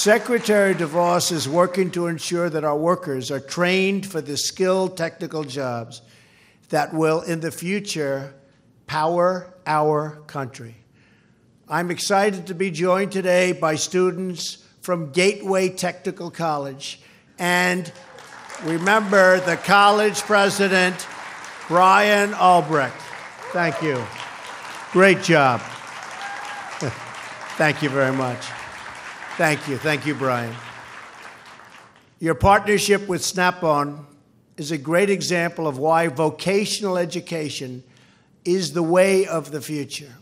Secretary DeVos is working to ensure that our workers are trained for the skilled technical jobs that will, in the future, power our country. I'm excited to be joined today by students from Gateway Technical College and remember the college president, Brian Albrecht. Thank you. Great job. Thank you very much. Thank you. Thank you, Brian. Your partnership with Snap-on is a great example of why vocational education is the way of the future.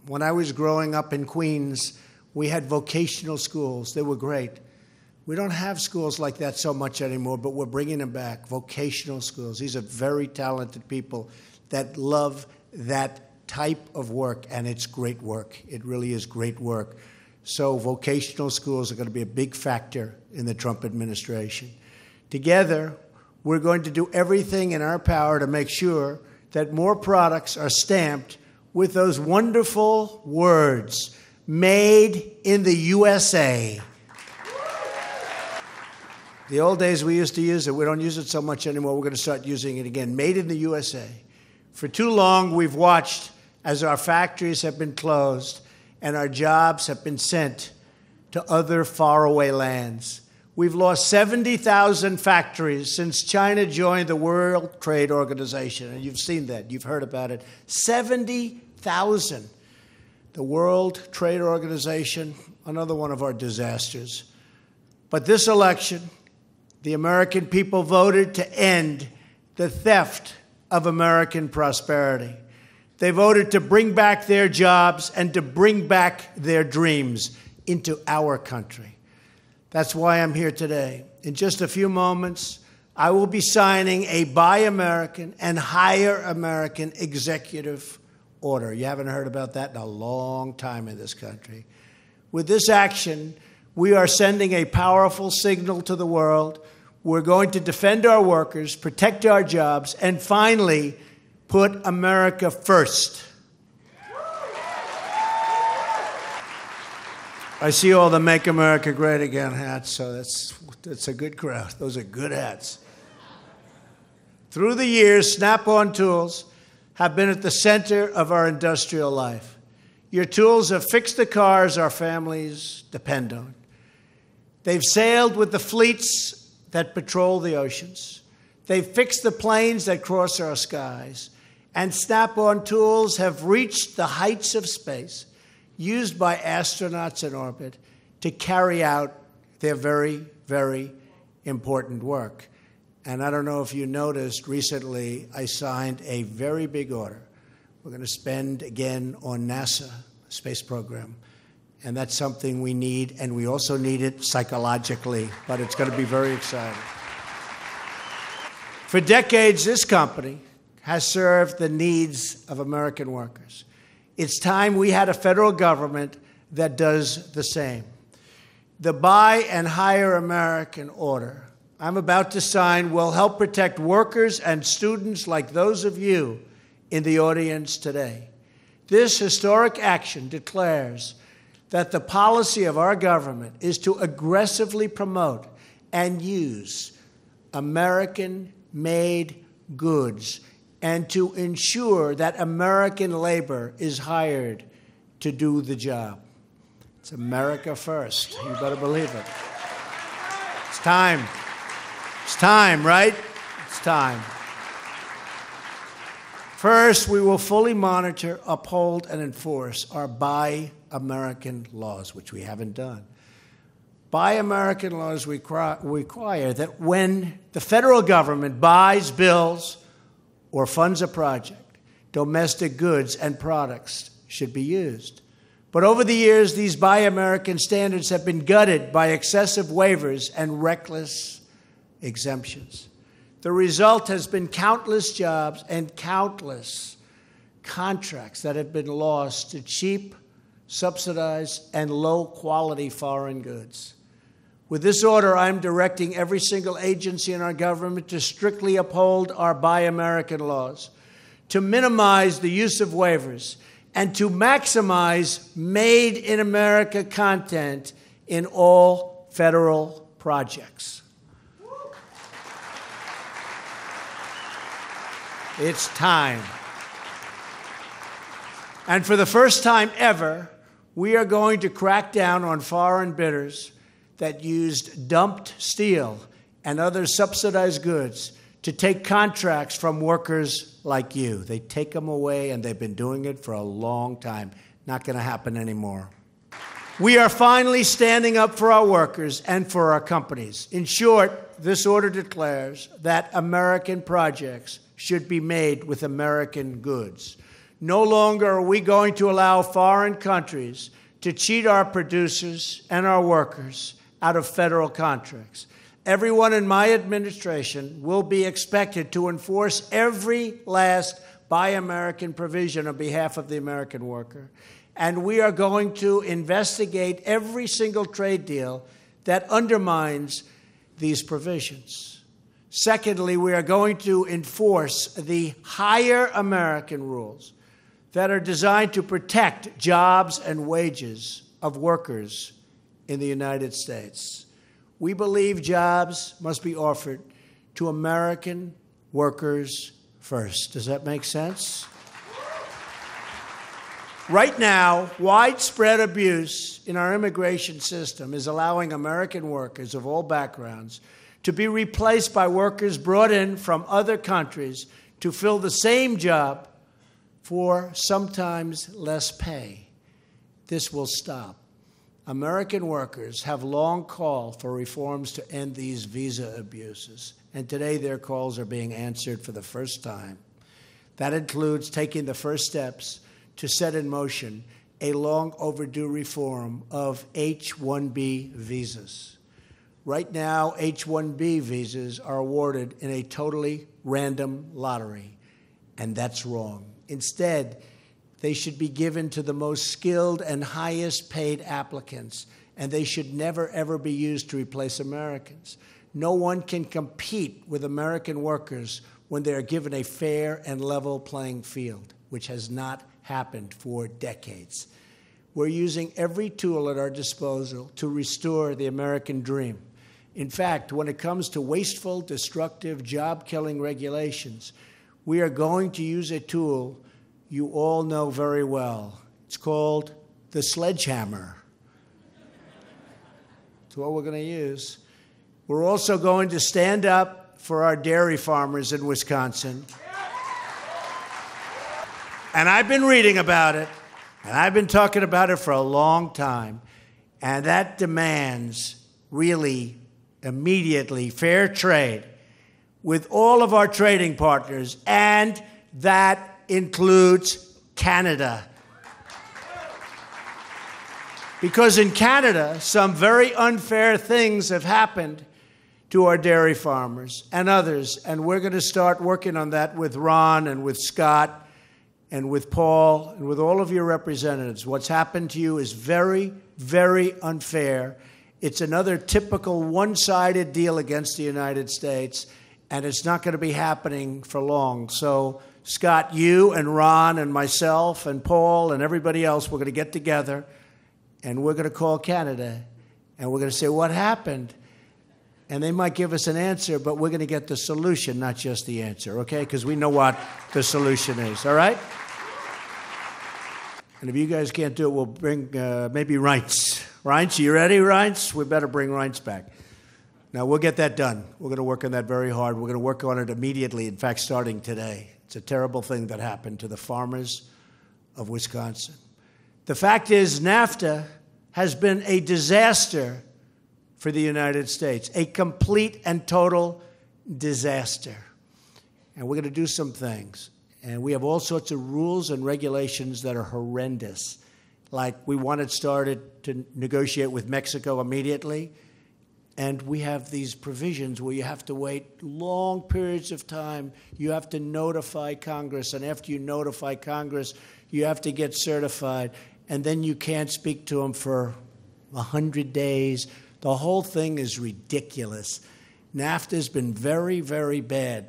When I was growing up in Queens, we had vocational schools. They were great. We don't have schools like that so much anymore, but we're bringing them back, vocational schools. These are very talented people that love that type of work, and it's great work. It really is great work. So vocational schools are going to be a big factor in the Trump administration. Together, we're going to do everything in our power to make sure that more products are stamped with those wonderful words, made in the USA. The old days we used to use it. We don't use it so much anymore. We're going to start using it again. Made in the USA. For too long, we've watched as our factories have been closed and our jobs have been sent to other faraway lands. We've lost 70,000 factories since China joined the World Trade Organization. And you've seen that. You've heard about it. 70,000. The World Trade Organization, another one of our disasters. But this election, the American people voted to end the theft of American prosperity. They voted to bring back their jobs and to bring back their dreams into our country. That's why I'm here today. In just a few moments, I will be signing a Buy American and Hire American executive order. You haven't heard about that in a long time in this country. With this action, we are sending a powerful signal to the world. We're going to defend our workers, protect our jobs, and finally, put America first. I see all the Make America Great Again hats, so that's a good crowd. Those are good hats. Through the years, Snap-on tools have been at the center of our industrial life. Your tools have fixed the cars our families depend on. They've sailed with the fleets that patrol the oceans. They've fixed the planes that cross our skies. And Snap-on tools have reached the heights of space, used by astronauts in orbit to carry out their very, very important work. And I don't know if you noticed, recently I signed a very big order. We're going to spend again on NASA space program. And that's something we need, and we also need it psychologically, but it's going to be very exciting. For decades, this company has served the needs of American workers. It's time we had a federal government that does the same. The Buy and Hire American order I'm about to sign will help protect workers and students like those of you in the audience today. This historic action declares that the policy of our government is to aggressively promote and use American-made goods and to ensure that American labor is hired to do the job. It's America first. You better believe it. It's time. It's time, right? It's time. First, we will fully monitor, uphold, and enforce our Buy American laws, which we haven't done. Buy American laws require that when the federal government buys, builds, or funds a project, domestic goods and products should be used. But over the years, these Buy American standards have been gutted by excessive waivers and reckless exemptions. The result has been countless jobs and countless contracts that have been lost to cheap, subsidized, and low-quality foreign goods. With this order, I'm directing every single agency in our government to strictly uphold our Buy American laws, to minimize the use of waivers, and to maximize Made in America content in all federal projects. It's time. And for the first time ever, we are going to crack down on foreign bidders that used dumped steel and other subsidized goods to take contracts from workers like you. They take them away, and they've been doing it for a long time. Not going to happen anymore. We are finally standing up for our workers and for our companies. In short, this order declares that American projects should be made with American goods. No longer are we going to allow foreign countries to cheat our producers and our workers out of federal contracts. Everyone in my administration will be expected to enforce every last Buy American provision on behalf of the American worker. And we are going to investigate every single trade deal that undermines these provisions. Secondly, we are going to enforce the higher American rules that are designed to protect jobs and wages of workers in the United States. We believe jobs must be offered to American workers first. Does that make sense? Right now, widespread abuse in our immigration system is allowing American workers of all backgrounds to be replaced by workers brought in from other countries to fill the same job for sometimes less pay. This will stop. American workers have long called for reforms to end these visa abuses, and today their calls are being answered for the first time. That includes taking the first steps to set in motion a long overdue reform of H-1B visas. Right now, H-1B visas are awarded in a totally random lottery, and that's wrong. Instead, they should be given to the most skilled and highest paid applicants, and they should never, ever be used to replace Americans. No one can compete with American workers when they are given a fair and level playing field, which has not happened for decades. We're using every tool at our disposal to restore the American dream. In fact, when it comes to wasteful, destructive, job-killing regulations, we are going to use a tool you all know very well. It's called the sledgehammer. It's what we're going to use. We're also going to stand up for our dairy farmers in Wisconsin. And I've been reading about it, and I've been talking about it for a long time, and that demands really immediately fair trade with all of our trading partners, and that includes Canada. Because in Canada, some very unfair things have happened to our dairy farmers and others, and we're going to start working on that with Ron and with Scott and with Paul and with all of your representatives. What's happened to you is very, very unfair. It's another typical one-sided deal against the United States, and it's not going to be happening for long. So, Scott, you and Ron and myself and Paul and everybody else, we're going to get together, and we're going to call Canada, and we're going to say, what happened? And they might give us an answer, but we're going to get the solution, not just the answer, okay? Because we know what the solution is, all right? And if you guys can't do it, we'll bring maybe Reince. Reince, you ready, Reince? We better bring Reince back. Now, we'll get that done. We're going to work on that very hard. We're going to work on it immediately, in fact, starting today. It's a terrible thing that happened to the farmers of Wisconsin. The fact is, NAFTA has been a disaster for the United States, a complete and total disaster. And we're going to do some things. And we have all sorts of rules and regulations that are horrendous. Like we wanted started to negotiate with Mexico immediately. And we have these provisions where you have to wait long periods of time. You have to notify Congress. And after you notify Congress, you have to get certified. And then you can't speak to them for 100 days. The whole thing is ridiculous. NAFTA has been very, very bad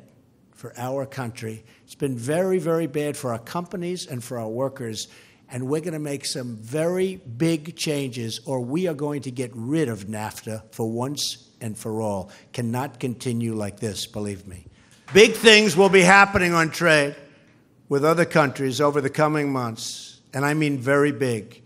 for our country. It's been very, very bad for our companies and for our workers. And we're going to make some very big changes, or we are going to get rid of NAFTA for once and for all. Cannot continue like this, believe me. Big things will be happening on trade with other countries over the coming months, and I mean very big.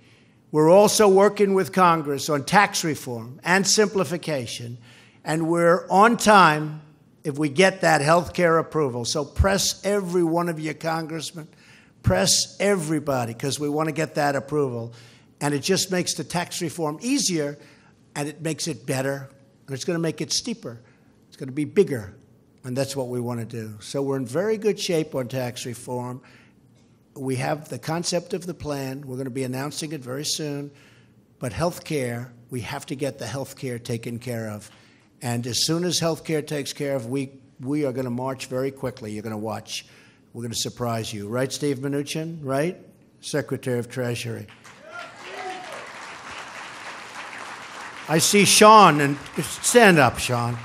We're also working with Congress on tax reform and simplification, and we're on time if we get that health care approval. So press every one of your congressmen, press everybody, because we want to get that approval. And it just makes the tax reform easier, and it makes it better, and it's going to make it steeper. It's going to be bigger, and that's what we want to do. So we're in very good shape on tax reform. We have the concept of the plan. We're going to be announcing it very soon. But health care, we have to get the health care taken care of. And as soon as health care takes care of, we are going to march very quickly. You're going to watch. We're going to surprise you. Right, Steve Mnuchin? Right? Secretary of Treasury. I see Sean, and stand up, Sean.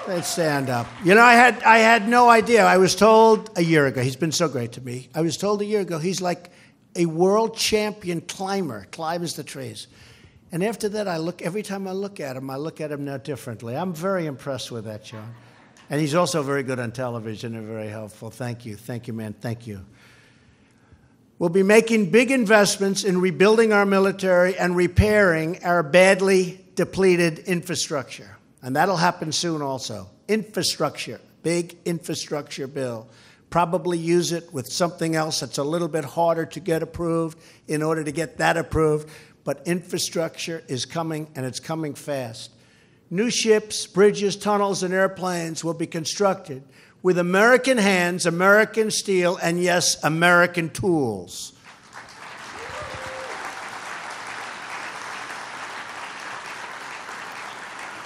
Let's stand up. You know, I had no idea. I was told a year ago, he's been so great to me. I was told a year ago, he's like a world champion climber, climbs the trees. And after that, every time I look at him now differently. I'm very impressed with that, Sean. And he's also very good on television and very helpful. Thank you. Thank you, man. Thank you. We'll be making big investments in rebuilding our military and repairing our badly depleted infrastructure. And that'll happen soon also. Infrastructure, big infrastructure bill. Probably use it with something else that's a little bit harder to get approved in order to get that approved. But infrastructure is coming, and it's coming fast. New ships, bridges, tunnels, and airplanes will be constructed with American hands, American steel, and yes, American tools.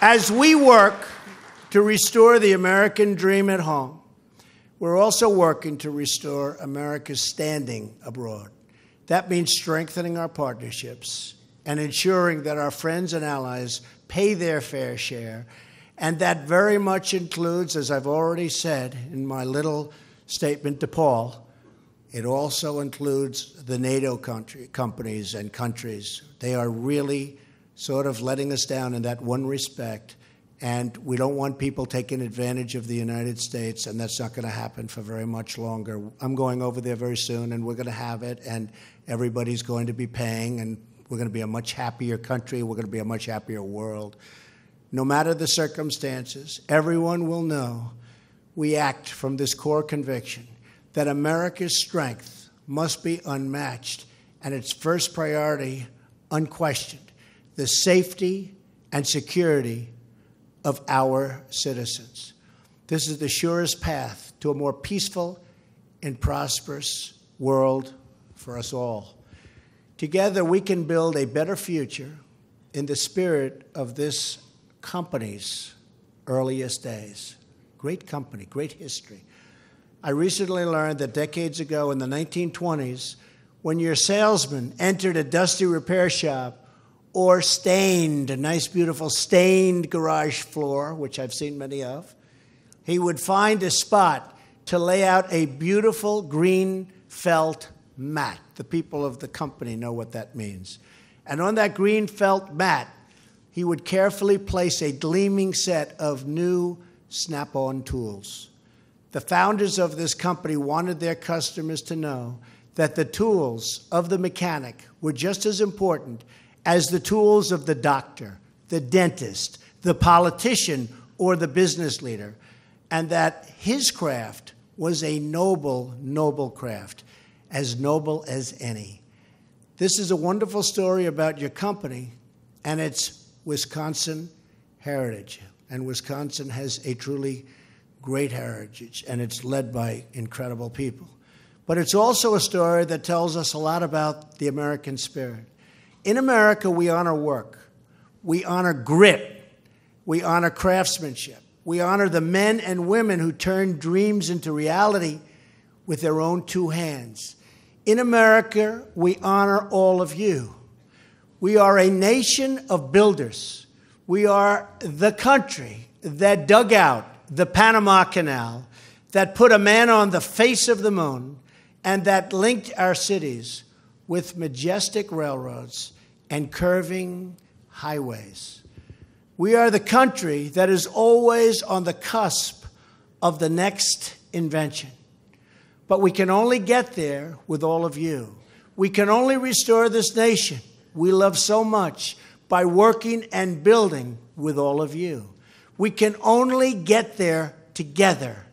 As we work to restore the American dream at home, we're also working to restore America's standing abroad. That means strengthening our partnerships and ensuring that our friends and allies pay their fair share. And that very much includes, as I've already said in my little statement to Paul, it also includes the NATO companies and countries. They are really sort of letting us down in that one respect. And we don't want people taking advantage of the United States, and that's not going to happen for very much longer. I'm going over there very soon, and we're going to have it, and everybody's going to be paying, and we're going to be a much happier country. We're going to be a much happier world. No matter the circumstances, everyone will know we act from this core conviction that America's strength must be unmatched, and its first priority, unquestioned, the safety and security of our citizens. This is the surest path to a more peaceful and prosperous world for us all. Together, we can build a better future in the spirit of this company's earliest days. Great company, great history. I recently learned that decades ago in the 1920s, when your salesman entered a dusty repair shop or stained, a nice, beautiful stained garage floor, which I've seen many of, he would find a spot to lay out a beautiful green felt mat. The people of the company know what that means. And on that green felt mat, he would carefully place a gleaming set of new Snap-on tools. The founders of this company wanted their customers to know that the tools of the mechanic were just as important as the tools of the doctor, the dentist, the politician, or the business leader, and that his craft was a noble, noble craft, as noble as any. This is a wonderful story about your company and its Wisconsin heritage. And Wisconsin has a truly great heritage, and it's led by incredible people. But it's also a story that tells us a lot about the American spirit. In America, we honor work. We honor grit. We honor craftsmanship. We honor the men and women who turn dreams into reality with their own two hands. In America, we honor all of you. We are a nation of builders. We are the country that dug out the Panama Canal, that put a man on the face of the moon, and that linked our cities with majestic railroads and curving highways. We are the country that is always on the cusp of the next invention. But we can only get there with all of you. We can only restore this nation we love so much by working and building with all of you. We can only get there together.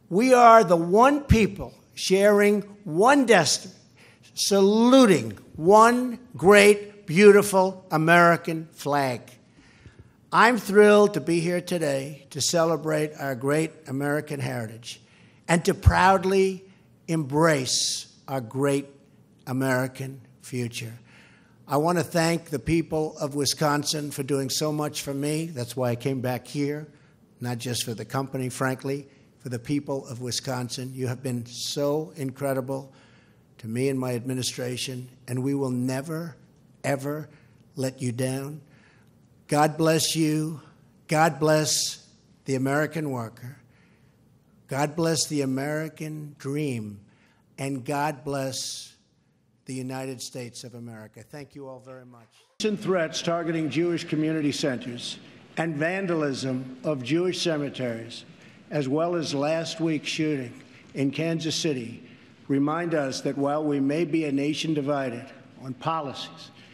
We are the one people sharing one destiny, saluting one great, beautiful American flag. I'm thrilled to be here today to celebrate our great American heritage and to proudly embrace our great American future. I want to thank the people of Wisconsin for doing so much for me. That's why I came back here, not just for the company, frankly, for the people of Wisconsin. You have been so incredible to me and my administration, and we will never, ever let you down. God bless you. God bless the American worker. God bless the American dream. And God bless the United States of America. Thank you all very much. Recent threats targeting Jewish community centers and vandalism of Jewish cemeteries, as well as last week's shooting in Kansas City, remind us that while we may be a nation divided on policies